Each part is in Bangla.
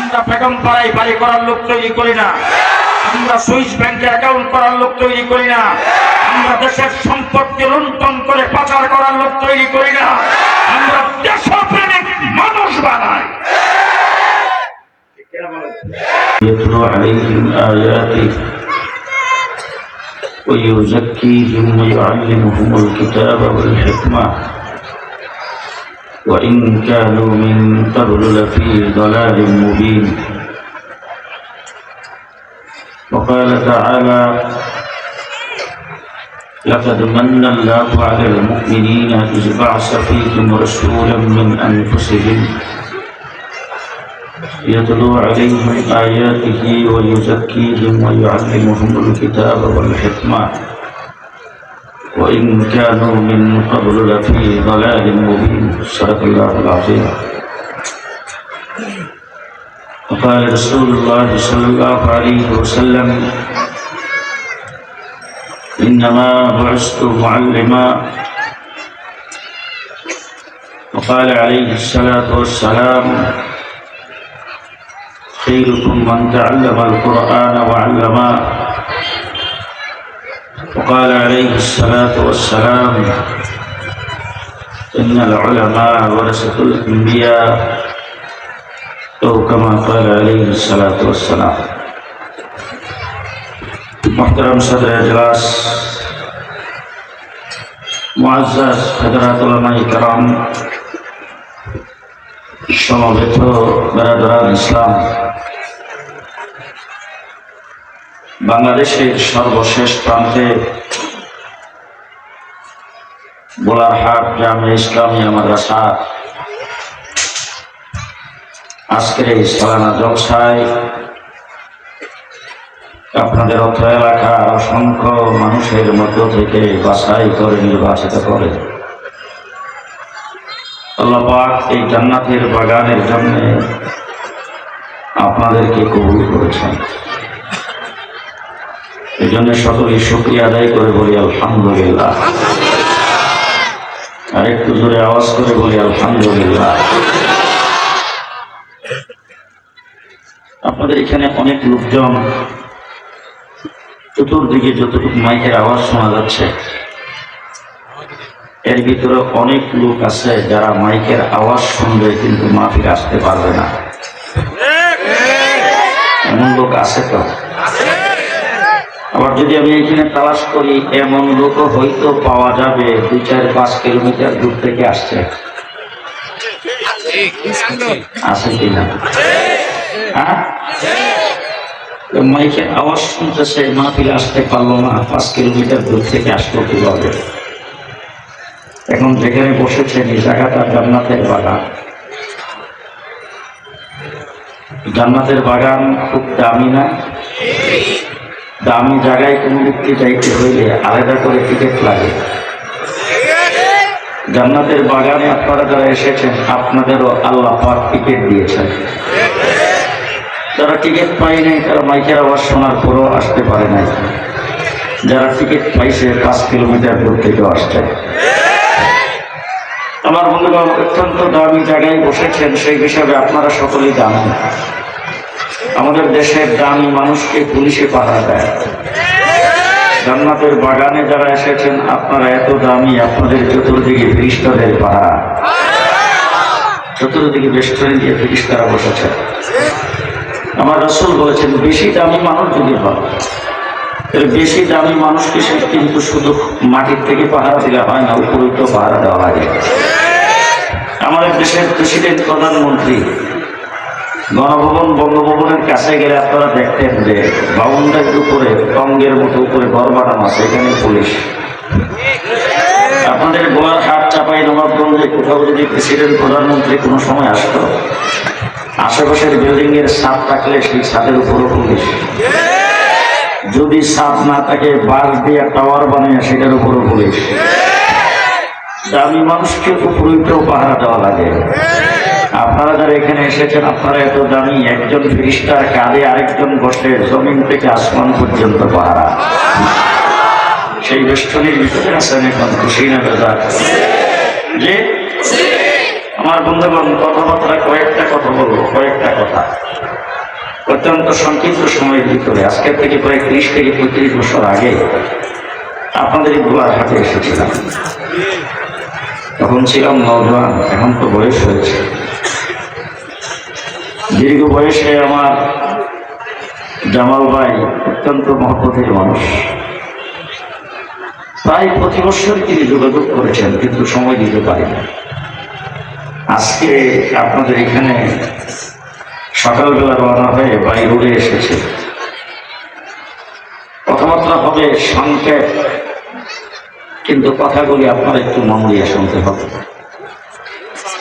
আমরা বেগম পাড়ায় বাড়ি করার লোক তৈরি করি না, আমরা সুইস ব্যাংকে অ্যাকাউন্ট করার লোক তৈরি করি না, আমরা দেশের সম্পদকে লুণ্ঠন করে পাচার করার লোক তৈরি করি না, আমরা দেশপ্রেমিক মানুষ বানাই। يتلو عليهم آياته ويزكيهم ويعلمهم الكتاب والحكمة وإن كانوا من قبل لفي ضلال مبين. وقال تعالى: لقد من الله على المؤمنين إذ بعث فيهم رسولا من أنفسهم يتلو عليهم آياته ويزكيهم ويعلمهم الكتاب والحكمة وإن كانوا من قبل لفي ضلال مبين. صدق الله العظيم. وقال رسول الله صلى الله عليه وسلم: إنما بعثت معلما. وقال عليه الصلاة والسلام: خيركم من تعلم القرآن وعلمه. وقال عليه الصلاة والسلام: إن العلماء ورثة الأنبياء، أو كما قال عليه الصلاة والسلام. محترم صدر اجلاس، মুআজ্জাজ হযরত উলামায়ে কেরাম, সমবেত বেরাদরান ইসলাম, বাংলাদেশের সর্বশেষ প্রান্তে বোলারহাট জামে ইসলামিয়া মাদ্রাসা আজকের এই সালানা জলসায় আপনাদের অত্র এলাকার অসংখ্য মানুষের মধ্য থেকে বাছাই করে নির্বাচিত করে আল্লাহ পাক এই জান্নাতের বাগানের জন্য আপনাদেরকে কবুল করেছেন। এই জন্য সকলেই শুকরিয়া আদায় করে বলি আলহামদুলিল্লাহ। আর একটু জোরে আওয়াজ করে বলি আলহামদুলিল্লাহ। আপনাদের এখানে অনেক লোকজন, চতুর্দিকে যতটুকু মাইকের আওয়াজ শোনা যাচ্ছে, এর ভিতরে অনেক লোক আছে যারা মাইকের আওয়াজ শুনবে কিন্তু মাহফিলে আসতে পারবে না। এমন লোক আছে তো? আবার যদি আমি এখানে তালাশ করি, এমন লোকও হয়তো পাওয়া যাবে 2-4-5 কিলোমিটার দূর থেকে আসছে। আছে কিনা? হ্যাঁ, মাইকের আওয়াজ শুনতেছে, মাহফিলে আসতে পারলো না, 5 কিলোমিটার দূর থেকে আসলো কিভাবে? এখন যেখানে বসেছেন এই জায়গাটা জান্নাতের বাগান। জান্নাতের বাগান খুব দামি না? দামি জায়গায় কোনো ব্যক্তি যাইতে হইলে আলাদা করে টিকিট লাগে। জান্নাতের বাগানে আপনারা যারা এসেছেন, আপনাদেরও আল্লাহ পাক টিকিট দিয়েছেন। যারা টিকিট পায় নাই তারা মাইকের আওয়াজ শোনার পরও আসতে পারে নাই। যারা টিকিট পাইছে 5 কিলোমিটার দূর থেকে আসছে। আমার বন্ধুগণ, অত্যন্ত দামি জায়গায় বসেছেন, সেই হিসাবে আপনারা সকলেই জানেন আমাদের দেশের দামি মানুষকে পুলিশে পাহারা দেয়। জান্নাতের বাগানে যারা এসেছেন আপনারা এত দামি, আপনাদের চতুর্দিকে ফেরেশতাদের পাহারা, চতুর্দিকে বেষ্টনী দিয়ে ফেরেশতারা বসেছেন। আমার রাসূল বলেছেন, বেশি দামি মানুষ যদি হয়, বেশি দামি মানুষকে সে কিন্তু শুধু মাটির থেকে পাহারা দিলে হয় না, উপরে তো পাহারা দেওয়া লাগে। আমাদের দেশের প্রেসিডেন্ট, প্রধানমন্ত্রী গণভবন, বঙ্গভবনের কাছে গেলে আপনারা দেখতেন যে বাউন্ডারির উপরে টঙ্গের মতো উপরে ঘর বানানো আছে, এখানে পুলিশ। আপনাদের বোলারহাট, চাঁপাইনবাবগঞ্জে কোথাও যদি প্রেসিডেন্ট, প্রধানমন্ত্রী কোনো সময় আসতো, আশেপাশের বিল্ডিং এর ছাদ থাকলে সেই ছাদের উপরও পুলিশ। যদি ছাদ না থাকে, বাঁশ দিয়ে টাওয়ার বানিয়ে সেটার উপরও পুলিশ। দামি মানুষকে উপরেও পাহারা দেওয়া লাগে। আপনারা যারা এখানে এসেছেন, আপনারা এত দামি, একজন ফেরেশতার কাঁধে আরেকজন বসে জমিন থেকে আসমান পর্যন্ত পাহারা। সেই বেষ্টনীর ভিতরে আছেন, এখন খুশি না বেজার? যে আমার বন্ধুগণ, কথাবার্তা কয়েকটা কথা বলবো, কয়েকটা কথা অত্যন্ত সংক্ষিপ্ত সময়ের ভিতরে। আজকের থেকে প্রায় 30 থেকে 35 বছর আগে আপনাদের এই গোলাঘাটে এসেছিলাম। তখন ছিলাম নওজোয়ান, এখন তো বয়স হয়েছে। দীর্ঘ বয়সে আমার জামাল ভাই অত্যন্ত মহব্বতের মানুষ। প্রায় প্রতি বছর তিনি যোগাযোগ করেছেন, কিন্তু সময় দিতে পারেন। আজকে আপনাদের এখানে সকালবেলা রওনা হয়ে বাই রোডে এসেছে। কথাবার্তা হবে সংক্ষেপ, কিন্তু কথাগুলি আপনারা একটু মন দিয়ে শুনতে হবে।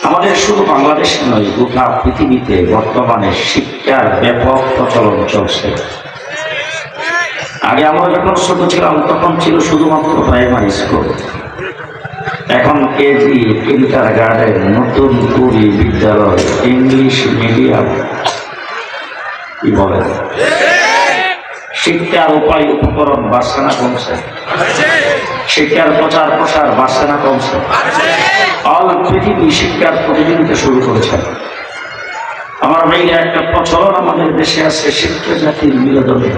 আমাদের শুধু বাংলাদেশে নয়, গোটা পৃথিবীতে বর্তমানে শিক্ষার ব্যাপক প্রচলন চলছে। আগে আমরা যখন ছোট ছিলাম তখন ছিল শুধুমাত্র প্রাইমারি স্কুল। এখন কেজি, কিন্ডার গার্ডেন, নতুন কুড়ি বিদ্যালয়, ইংলিশ মিডিয়াম। কি বলেন? শিক্ষার উপায় উপকরণ বাড়ছে না কমছে? শিক্ষার প্রচার প্রসার বাড়ছে না কমছে? অল পৃথিবী শিক্ষার প্রতিযোগিতা শুরু করেছে। আমার ভাইয়া, একটা প্রচলন আমাদের দেশে আছে, শিক্ষা জাতির বিনোদনী।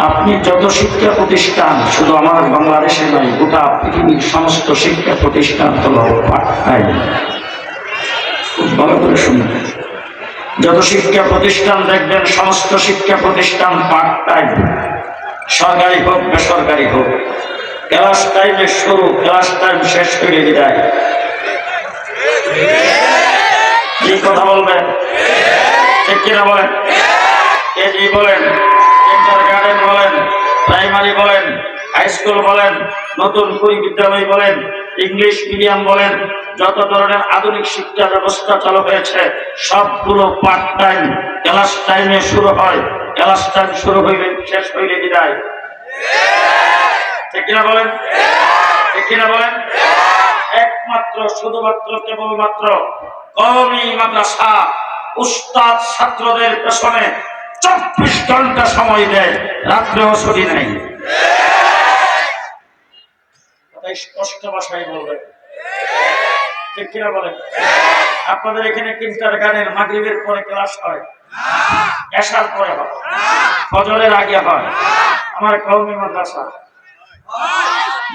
আপনি যত শিক্ষা প্রতিষ্ঠান, শুধু আমার বাংলাদেশে নয়, গোটা পৃথিবীর সমস্ত শিক্ষা প্রতিষ্ঠান হলো পার্ট টাইম। খুব ভালো করে শুনবেন, যত শিক্ষা প্রতিষ্ঠান দেখবেন সমস্ত শিক্ষা প্রতিষ্ঠান পার্ট টাইম। সরকারি হোক বেসরকারি হোক, ক্লাস টাইমে শুরু, ক্লাস টাইম শেষ হয়ে বিদায়। কি কথা বলবেন? ঠিক কিনা বলেন? কেজি বলেন, কিন্ডারগার্টেন বলেন, প্রাইমারি বলেন, হাই স্কুল বলেন, নতুন কুড়ি বিদ্যালয় বলেন, ইংলিশ মিডিয়াম বলেন, যত ধরনের আধুনিক শিক্ষা ব্যবস্থা চালু হয়েছে সবগুলো পার্ট টাইম। ক্লাস টাইমে শুরু হয়, ক্লাস টাইম শুরু হইলে শেষ হইলে বিদায়। ঠিক কিনা বলেন? ঠিক কিনা বলেন? একমাত্র শুধুমাত্র কেবলমাত্র কওমি মাদ্রাসা উস্তাদ ছাত্রদের পেছনে 24 ঘন্টা সময় দেয়, রাত্রেও ছুটি নাই। স্পষ্ট ভাষায় বলবেন। ঠিক কিনা বলেন? আপনাদের এখানে কিন্ডারগার্টেন মাগরিবের পরে ক্লাস হয়, এশার পরে হয়, ফজরের আগে হয়। আমার কওমি মাদ্রাসা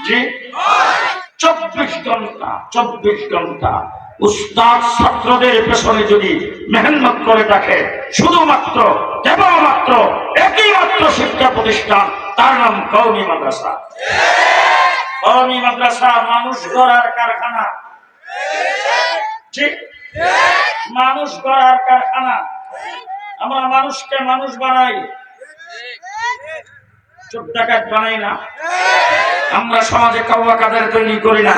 জি 24 ঘন্টা, 24 ঘন্টা উস্তাদ ছাত্রদের পেছনে যদি মেহনত করে থাকে, শুধুমাত্র কেবলমাত্র একই মাত্র শিক্ষা প্রতিষ্ঠান, তার নাম কওমি মাদ্রাসা। কওমি মাদ্রাসা মানুষ গড়ার কারখানা। ঠিক, মানুষ গড়ার কারখানা। আমরা মানুষকে মানুষ বানাই, চোর ডাকাত বানাই না। আমরা সমাজে কাউয়া কাদের তৈরি করি না।